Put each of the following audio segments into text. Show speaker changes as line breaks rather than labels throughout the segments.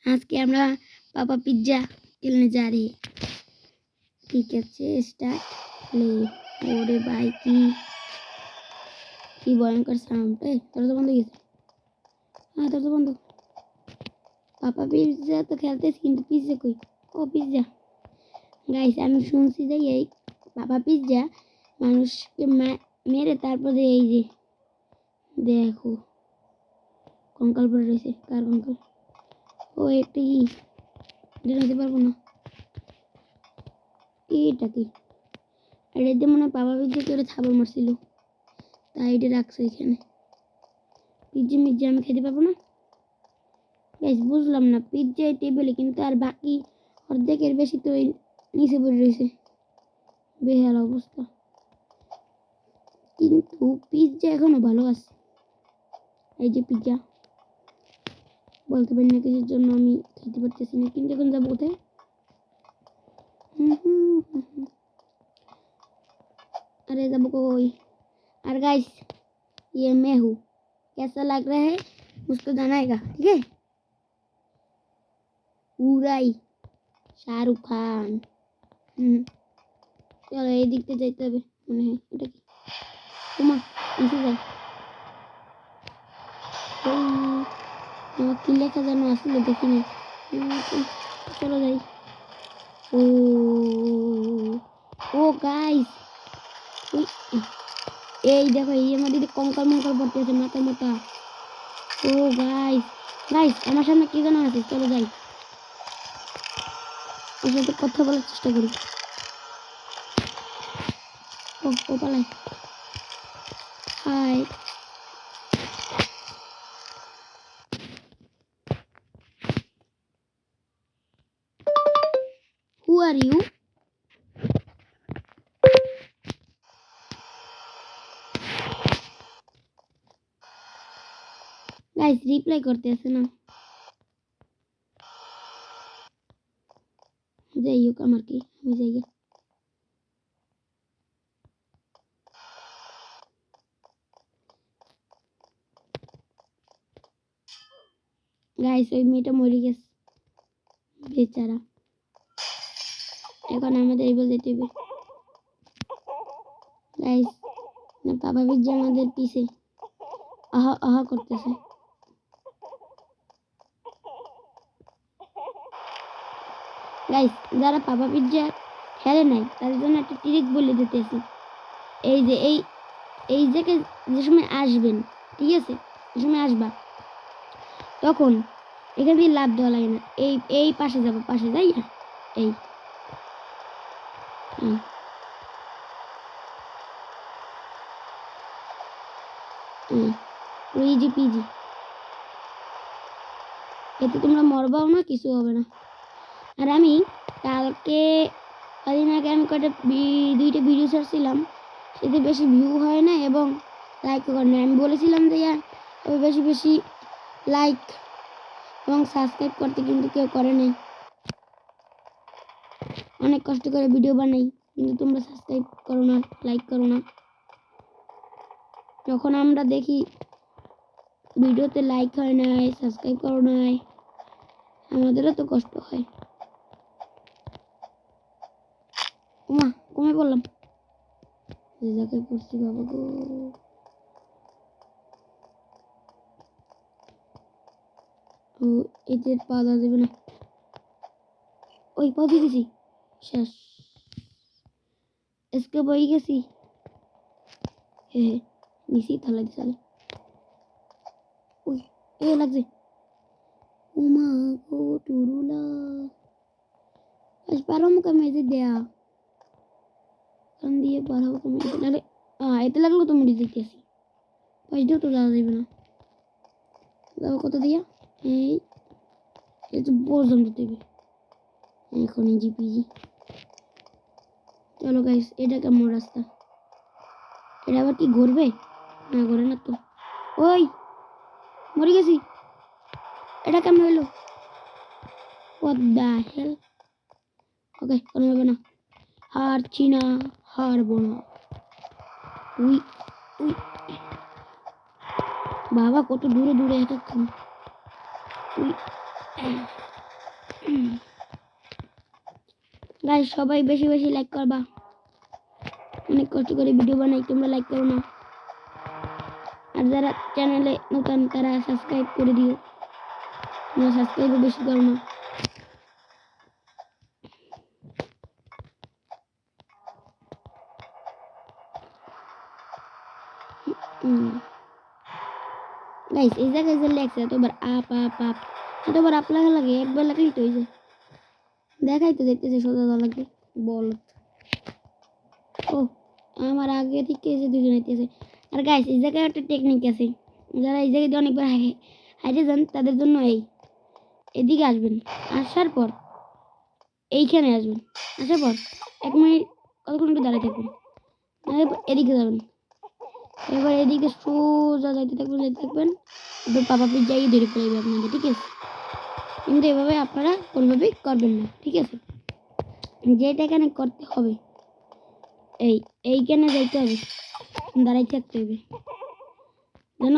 आज के हमरा पापा पिज्जा खेलने जा रहे हैं। ठीक है स्टार्ट प्ले। ओरे भाई की भयंकर साउंड ए दरवाजा बंद हो गया। हाँ दरवाजा बंद। पापा पिज्जा तो खेलते কিন্তু पिज्जा কই ও পিজ্জা গাইস আমি শুনছি যে এই পাপা পিজ্জা মানুষকে মেরে তারপরে এই যে দেখো কঙ্কাল পড়ে রয়েছে কার কঙ্কাল ও একটা কি দিতে পারবো না এটা কি আর এতে মনে পাপা পিজ্জা করে থাবর মারছিল তাই এটা রাখছে এখানে পিজ্জা মিজ্জা আমি খেতে পারবো না গাইস বুঝলাম না পিজ্জা টেবিলে কিন্তু আর বাকি অর্ধেকের বেশি তো নিচে পড়ে রয়েছে বেহাল অবস্থা কিন্তু পিজ্জা এখনো ভালো আছে এই যে পিজ্জা বলতে পারি না কিসের জন্য আমি খেতে পারতেছি না কিন্তু এখন যাবো কোথায় अरे जब कोई और गाइस ये मैं हूँ कैसा लग रहा है मुझको जनाएगा ठीक है पूरा ही शाहरुख खान चलो ये दिखते जाते হবে মনে হয় এটা কি তোমা নিচে যাই কি লেখা জানো আসলে দেখি না চলো যাই ও ও গাইস এই দেখো এই মধ্যে কঙ্কাল মঙ্কাল পড়তে আছে মাথা মাথা ও গাইস গাইস আমার সামনে কি জানা আছে চলো যাই ওর সাথে কথা বলার চেষ্টা করি ও পালাই hi who are you guys reply করতে আছে না যাই হোক আমার কি আমি যাই গাইস ওই মেয়েটা মরে গেছে বেচারা এখন আমাদের এই বলতে হবে গাইস না পাপা পিজ্জা আমাদের পিছে আহা আহা করতেছে গাইস যারা পাপা পিজ্জা খেলে নাই তাদের জন্য একটা ট্রিক বলে দিতেছি এই যে এই জায়গায় যে সময় আসবেন ঠিক আছে যে সময় আসবা তখন এখান থেকে লাভ দেওয়া লাগে না এই পাশে যাবো পাশে যাই এই ইজি পিজি এতে তোমরা মরবাও না কিছু হবে না আর আমি কালকে কদিন আগে আমি দুইটা ভিডিও ছাড়ছিলাম সেতে বেশি ভিউ হয় না এবং লাইক করে না আমি বলেছিলাম যে বেশি বেশি লাইক এবং সাবস্ক্রাইব করতে কিন্তু কেউ করে নাই অনেক কষ্ট করে ভিডিও বানাই কিন্তু তোমরা সাবস্ক্রাইব করো না লাইক করো না যখন আমরা দেখি ভিডিওতে লাইক হয় না সাবস্ক্রাইব করো না আমাদেরও তো কষ্ট হয় ওমা কমে বললাম এই জায়গায় পড়ছি বাবা গো ও এতে পা দেবে না ওই পা দিয়ে গেছি শেষ এসকে বই গেছি নিচি থালা দিশালে ওই এ লাগছে ওমা গো টুরুলা আজ পারো মুখে মেজে দেয়া কান দিয়ে পারো মুখে মেজে নালে এতে লাগলো তো মুড়ি দিতেছি পাঁচটাও তো যাওয়া যাবে না যাবো কত দিয়া এই তো বোঝাম দিতে হবে এখন ইজি পিজি চলো গাইস এটা কেমন রাস্তা এটা আবার কি ঘুরবে না ঘুরে না তো ওই মরে গেছি এটা কেমন হইলো what the hell ওকে কোনো হবে না হারছি না হারবো না উই উই বাবা কত দূরে দূরে এতক্ষণ উই গাইস সবাই বেশি বেশি লাইক করবা, অনেক কষ্ট করে ভিডিও বানাই, তোমরা লাইক করো না। আর যারা চ্যানেলে নতুন তারা সাবস্ক্রাইব করে দিও, তোমরা সাবস্ক্রাইবও বেশি করো না। গাইস এই জায়গায় যে লেখছে এতবার আপ আপ আপ, এতবার আপ লাগা লাগে, একবার লাগলেই তো হয়ে যায়। দেখাই তো দেখতেছে সোজা দেওয়া লাগবে বল। ও আমার আগে থেকে এসে দুজন আইতেছে। আর গাইস এই জায়গায় একটা টেকনিক আছে, যারা এই জায়গায় অনেকবার হাইটে যান তাদের জন্য এদিকে আসবেন, আসার পর এইখানে আসবেন, আসার পর 1 মিনিট কতক্ষণ একটু দাঁড়িয়ে থাকবেন, এদিকে যাবেন, এবার এদিকে সোজা যাইতে থাকবেন, একটু পাপা পিস যাই ধরে ফেলবে আপনাদের, ঠিক আছে? কিন্তু এভাবে আপনারা কোনোভাবেই করবেন না, ঠিক আছে? যেটা এখানে করতে হবে, এইখানে যাইতে হবে, দাঁড়াই থাকতে হবে, যেন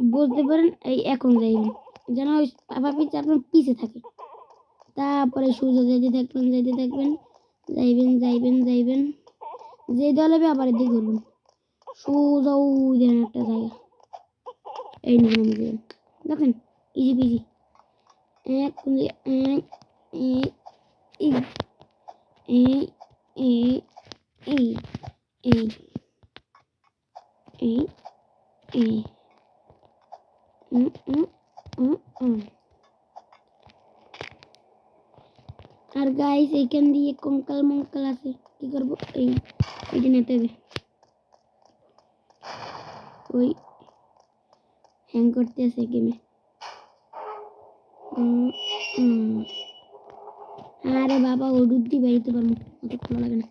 বুঝতে পারেন এখন যাইবেন, যেন ওই পাপা পিস আপনার পিছে থাকে। তারপরে সোজা যাইতে থাকবেন যাইবেন, যে দল হবে আবার এদিকে ঘুরবেন, সোজা ওই দেন একটা জায়গা, এই নিয়ম দিয়ে দেখেন, ইজি পিজি। এক আর গাইস এইখান দিয়ে কঙ্কাল আছে, কি করবো? এইটা নিতে হবে, ওই হ্যাং করতে আছে গেমে। আরে বাবা ও ডুবদি বেরিতে পারবো, অত ভালো লাগে না।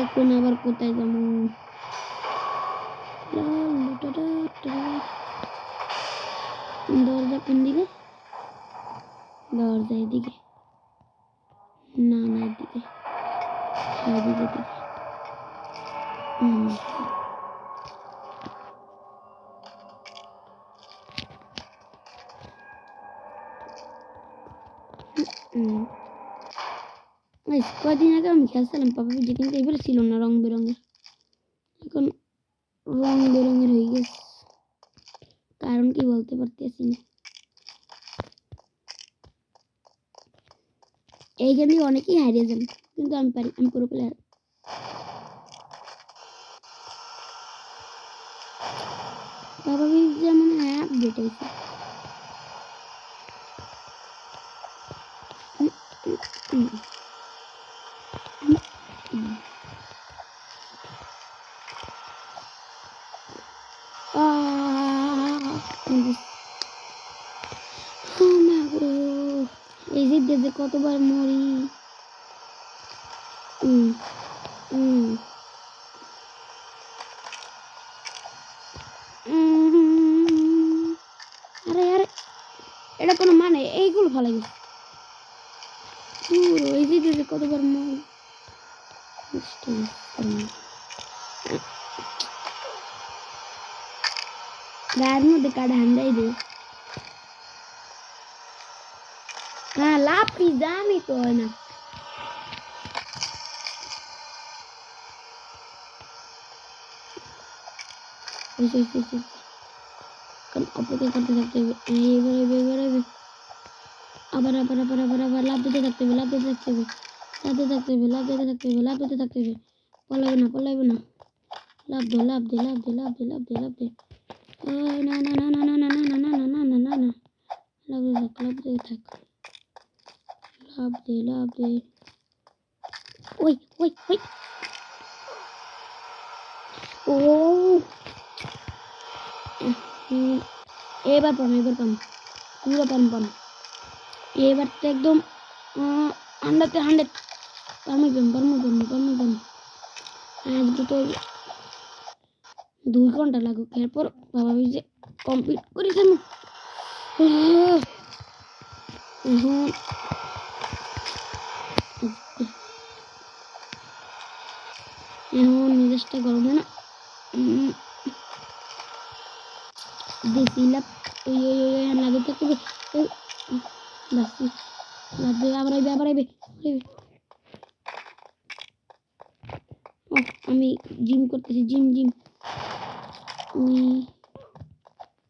এখন আবার কোথায় যাবো? দরজা কোন দিকে? দরজা এদিকে না, এদিকে, এদিকে। কদিন আগে আমি খেলছিলাম পাপা পিজি, কিন্তু এবারে ছিল না রং বেরঙের, এখন রং বেরঙের হয়ে গেছে, কারণ কি বলতে পারতেছি না। এইখানে অনেকেই হারিয়ে যান, কিন্তু আমি পারি, আমি পুরো প্লেয়ার। বাবা পিজি যেমন আপডেট হয়েছে। এই যে কতবার মরি। আরে আরে এটা কোনো মানে, এইগুলো ভালো লাগে। এই যে কতবার মরি। গায়ের মধ্যে কাটা হান্দাই দে। হ্যাঁ লাভ কি জানি তো হয় না। অপেক্ষা করতে থাকতে হবে, এবার আবার লাভ দিতে থাকতে হবে, লাভ দিতে থাকতে হবে, পলাইবে না, লাভ দে না লাভ দে। ওই ও এবার পাম পুরো পাম এবার তো একদম 100 পামই পাম। আজকে তো 2 ঘন্টা লাগুক, এরপর বাবা যে কমপ্লিট করে দেবো। এখন মেজাজটা গরম হয় না। দিছিলাম লাগে তো লাগবে আবার আইবে আমি জিম করতেছি জিম উই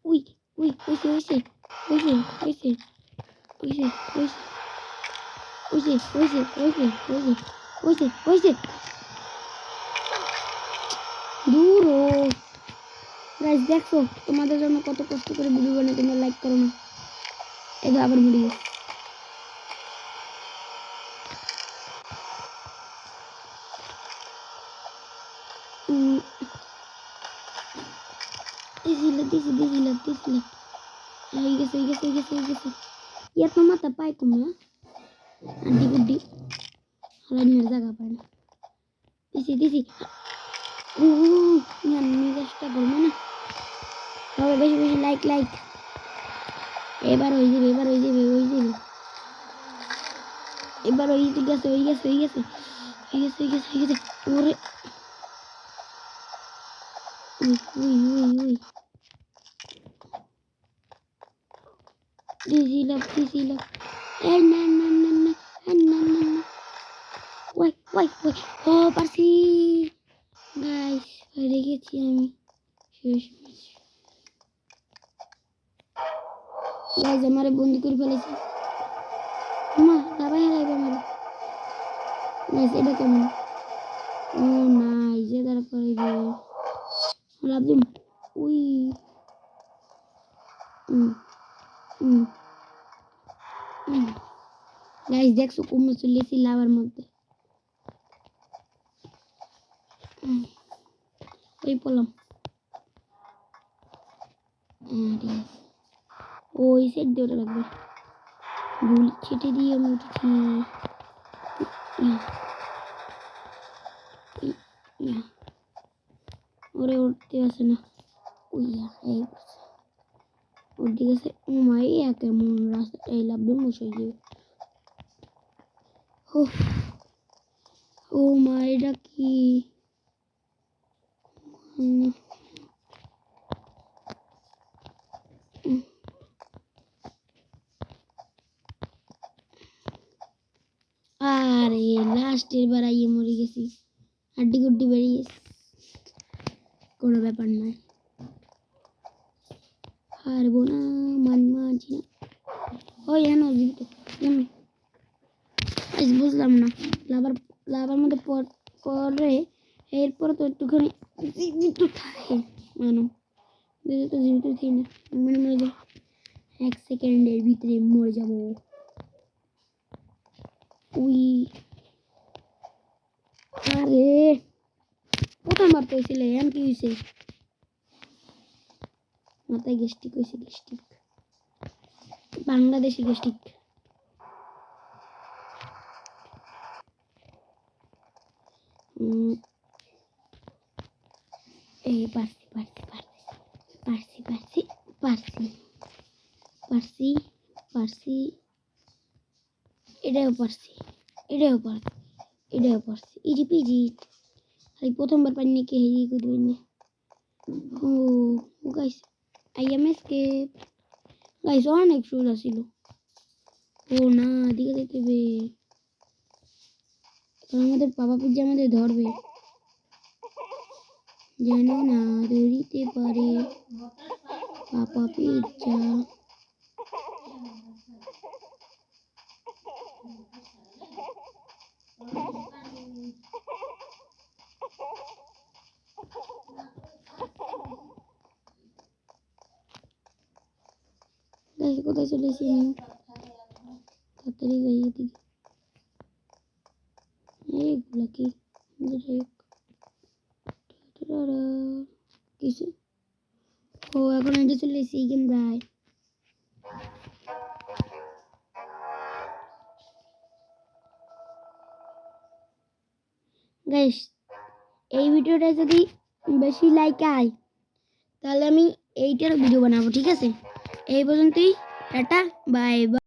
উই উই হইছে হইছে হইছে হইছে হইছে হইছে হইছে হইছে হইছে হইছে হইছে দূর গাইস দেখো তোমাদের জন্য কত কষ্ট করে ভিডিও বানাই তোমরা লাইক করো না এই তো আবার ভিডিও দিছিলাম হয়ে গেছে ইয়ার তো মাথা পাই কম না আন্টি গুড্ডি হালানির জায়গা পায় না দিছি চেষ্টা করবো না তবে বেশি লাইক এবার হয়ে যাবে এবার হয়ে গেছে ওরে উই দিছিলাম এই না ওই ও পারছি গাইস হেরে গেছি আমি শেষ গাইস আমারে বন্দি করে ফেলেছে মা দাবাই হারাইবে আমারে গাইস এটা কেমন ও নাইস যে তার করে দিয়ে লাভদিম উই গাইস দেখছো কুমড়ো চলেছি লাভার মধ্যে ওই পড়লাম ওই সেট দিয়ে লাগবে ভুল ছেটে দিয়ে আমি উঠেছি ওরে উঠতে আসে না উইয়া এই ওর দিকে আছে মাই কেমন রাস্তা এই লাভবে মশাই দিয়ে ও মা এটা কি আরে লাস্টের বার আইয়ে মরে গেছি হাড্ডি গুড্ডি বেরিয়ে গেছে কোনো ব্যাপার নয় হারবো না মানছি না ওই হেন বুঝলাম না লাভার মধ্যে পরে এরপরে তো একটুখানি জীবিত থাকে মানো তো জীবিত থাকি না মনে যায় 1 সেকেন্ডের ভিতরে মরে যাব উই আরে প্রথমবার তো হয়েছিল এম কি হয়েছে মাথায় গ্যাস্ট্রিক হয়েছে বাংলাদেশি গ্যাস্ট্রিক এই পারছি এটাও পারছি ইজি পিজি খালি প্রথমবার পাইনি কে হেরি করে দিবেন না ও guys I am escape guys অনেক সোজা ছিল ও না দিকে যেতে হবে আমাদের পাপা পিজ্জা আমাদের ধরবে যেন না ধরিতে পারে পাপা পিজ্জা গাইস কোথায় চলে এসেছি আমি তাড়াতাড়ি যাই এদিকে এইগুলা কি কিছু ও এখন এটা চলে এসেছি গেম গাই গাইস এই ভিডিওটা যদি বেশি লাইক আয় তাহলে আমি এইটার ভিডিও বানাবো ঠিক আছে এই পর্যন্তই টাটা বাই বাই